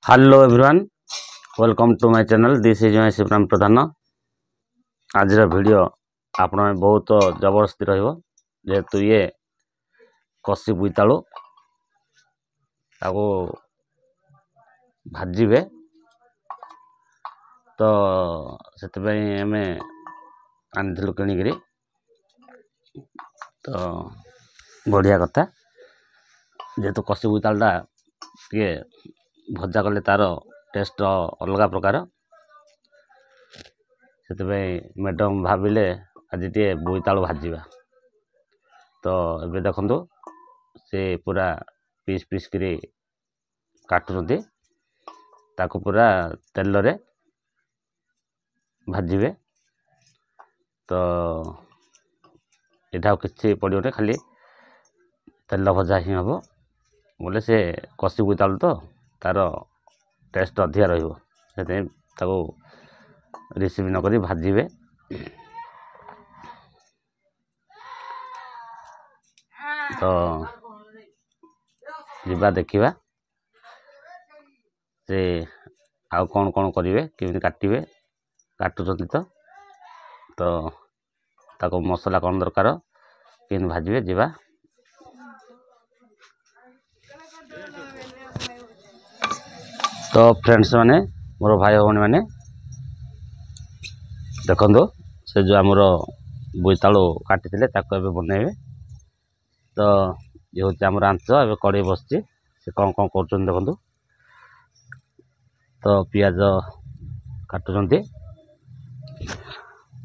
Hello everyone, welcome to my channel. This is my Shivram Pradhan. आज video आपण में बहुत जबरदस्ती रहिबो जेहेतु ये कसी बोईतालु ताको भाजिबे तो सेतपई हमें आनिथिलु किणिकरी। तो बढ़िया कथा जेहेतु कसी बोईतालुटा टे भजा कले तार टेस्ट अलग प्रकार से मैडम भाविले आज टे बोईतालु भाजवा। तो ये देखो से पूरा पीस पीस करी काटुंट ताको पूरा तेल रे भाजिबे। तो यहाँ किसी पड़े खाली तेल भजा ही हम बोले से कसी बोईतालु तो तार टेस्ट अधिका रही रिसीव नक भाजिबे। तो जीवा देखिबा से आउ कौन कौन करेंगे केमी काटे काटुंट तो ताको मसला कौन दरकार कि भाजिबे जीवा। तो फ्रेंड्स माने मोर भाई भौणी माने देखो से जो आमर बोईतालु काटी बनइबे। तो ये हूँ आम आंच ए कड़े बस से कौन कौन कर देखु। तो पियाज काटुंट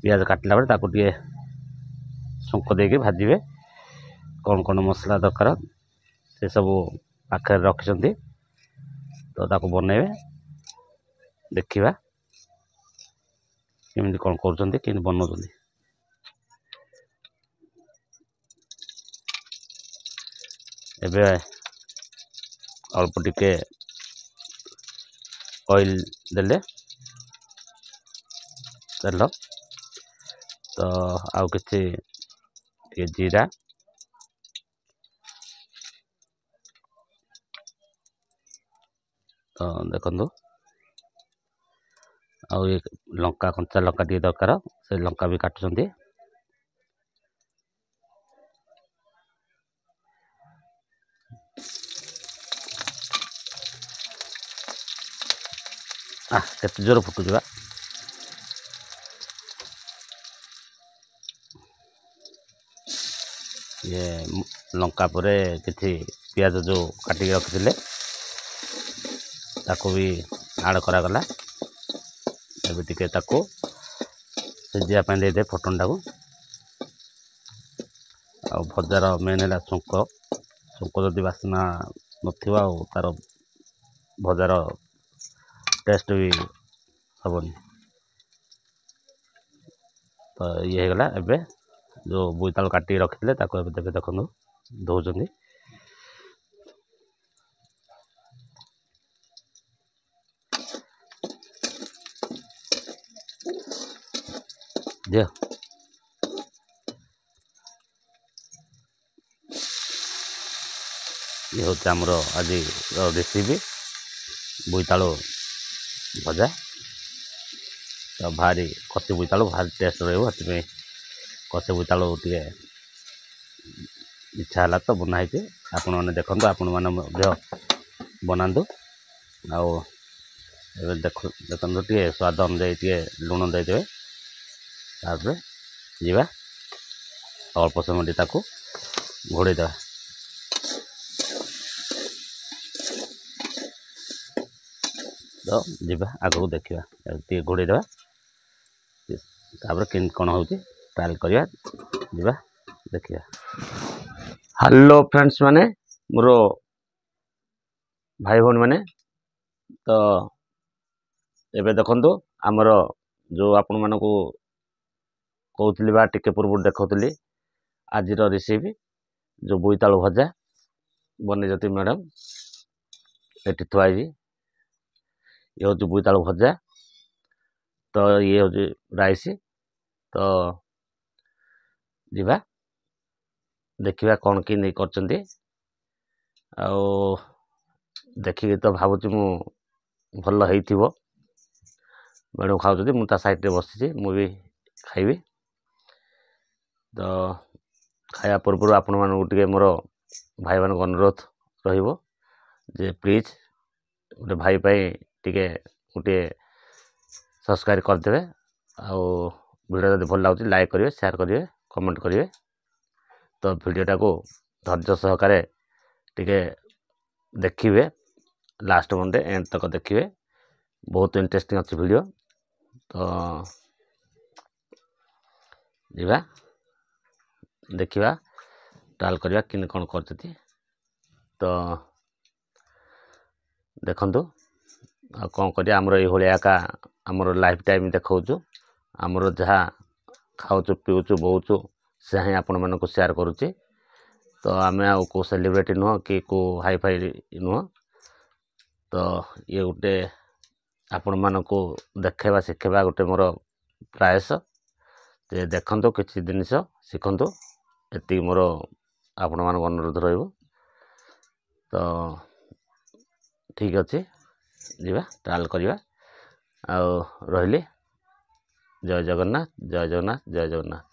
पियाज काटला बेले ताको टे छुंक देके भाजिबे। कौन कौन मसला दरकार से सब पाखे रखिंट तो ताको बनइबे देखिबा केमती कौन कर बनाऊँ। एबे अल्प टिके ऑयल देले तेल तो आउ किसी जीरा तो देखो आउ ये लंका कंचा लंका टे दरकार से लंका भी काटुंट। केते जोर फुटुवा ये लंका परे किछि पियाज जो काटिक रखिले ताको भी आड़ करागला। एबे टिके ताको सिझापी दे फटन टाक आ भजार मेन है छुंक छुंक जदि बासना नथिबा तार भजार टेस्ट भी हेनी। तो ये होगा एबे जो बोईतालु काटिक रखिले ताको एबे देखो धोउछंती। ये हूँ आमर आज रेसिपी बोईतालु भजा। तो भारी कसी बोईतालु भारी टेस्ट रही कसी बोईतालु टे इच्छा है तो बनाई आपण मैंने देखो आपण मैंने बनातु देखो टे स्वाद अनुजाई टे लुण देदेवे। तापर जीवा अल्प समय ताको घोड़े देवा। तो जीवा आगू देखा टे घोड़े देवा तापर कि कौन हो ट्रायल करवा जीवा देखा। हेलो फ्रेंड्स माने मोर भाई भौणी माने तो एबे देखंतु आमर जो आपण मानकू कहूली बा टिके पूर्व देखौली आज रेसिपी जो बोईतालु भजा बने मैडम ये थुआई। ये हूँ बोईतालु भजा। तो ये हूँ राइस। तो जीवा देखिबा कौन कि नहीं करचंती। देखिए तो भावुँ मु ଭଲ ହେଇଥିବ। ମ୍ୟାଡ଼ାମ୍ ଖାଉଛନ୍ତି, ମୁଁ ତା ସାଇଡ଼୍ରେ ବସିଛି, ମୁଁ ବି ଖାଇବି। ତ ଖାଇବା ପୂର୍ବରୁ ଆପଣମାନଙ୍କୁ ଟିକେ ମୋର ଭାଇମାନଙ୍କ ଅନୁରୋଧ ରହିବ ଯେ ପ୍ଲିଜ୍ ଗୋଟେ ଭାଇ ପାଇଁ ଟିକେ ଗୋଟିଏ ସବସ୍କ୍ରାଇବ୍ କରିଦେବେ। ଆଉ ଭିଡ଼ିଓ ଯଦି ଭଲ ଲାଗୁଛି ଲାଇକ୍ କରିବେ, ସେୟାର କରିବେ, କମେଣ୍ଟ କରିବେ। ତ ଭିଡ଼ିଓଟାକୁ ଧୈର୍ଯ୍ୟ ସହକାରେ ଟିକେ ଦେଖିବେ, ଲାଷ୍ଟ ପର୍ଯ୍ୟନ୍ତ ଏଣ୍ଡ ତକ ଦେଖିବେ, ବହୁତ ଇଣ୍ଟରେଷ୍ଟିଂ ଅଛି ଭିଡ଼ିଓ। ତ ଯିବା ଦେଖିବା, ଟ୍ରାଏଲ୍ କରିବା କେମିତି କ'ଣ କରୁଛନ୍ତି। ତ ଦେଖନ୍ତୁ, ଆଉ କ'ଣ କରିବା, ଆମର ଏଇଭଳିଆ ଏକା ଆମର ଲାଇଫ୍ ଟାଇମ୍ ଦେଖାଉଛୁ। ଆମର ଯାହା ଖାଉଛୁ, ପିଉଛୁ, ବୋଉଛୁ, ସେ ହିଁ ଆପଣମାନଙ୍କୁ ସେୟାର କରୁଛି। ତ ଆମେ ଆଉ କେଉଁ ସେଲିବ୍ରିଟି ନୁହଁ କି କେଉଁ ହାଇଫାଇ ନୁହଁ। ତ ଇଏ ଗୋଟେ ଆପଣମାନଙ୍କୁ ଦେଖାଇବା ଶିଖାଇବା ଗୋଟେ ମୋର ପ୍ରୟାସ ଯେ ଦେଖନ୍ତୁ, କିଛି ଜିନିଷ ଶିଖନ୍ତୁ, ଏତିକି ମୋର ଆପଣମାନଙ୍କୁ ଅନୁରୋଧ ରହିବ। ତ ଠିକ୍ ଅଛି, ଯିବା ଟ୍ରାଏଲ୍ କରିବା। ଆଉ ରହିଲି। ଜୟ ଜଗନ୍ନାଥ, ଜୟ ଜଗନ୍ନାଥ, ଜୟ ଜଗନ୍ନାଥ।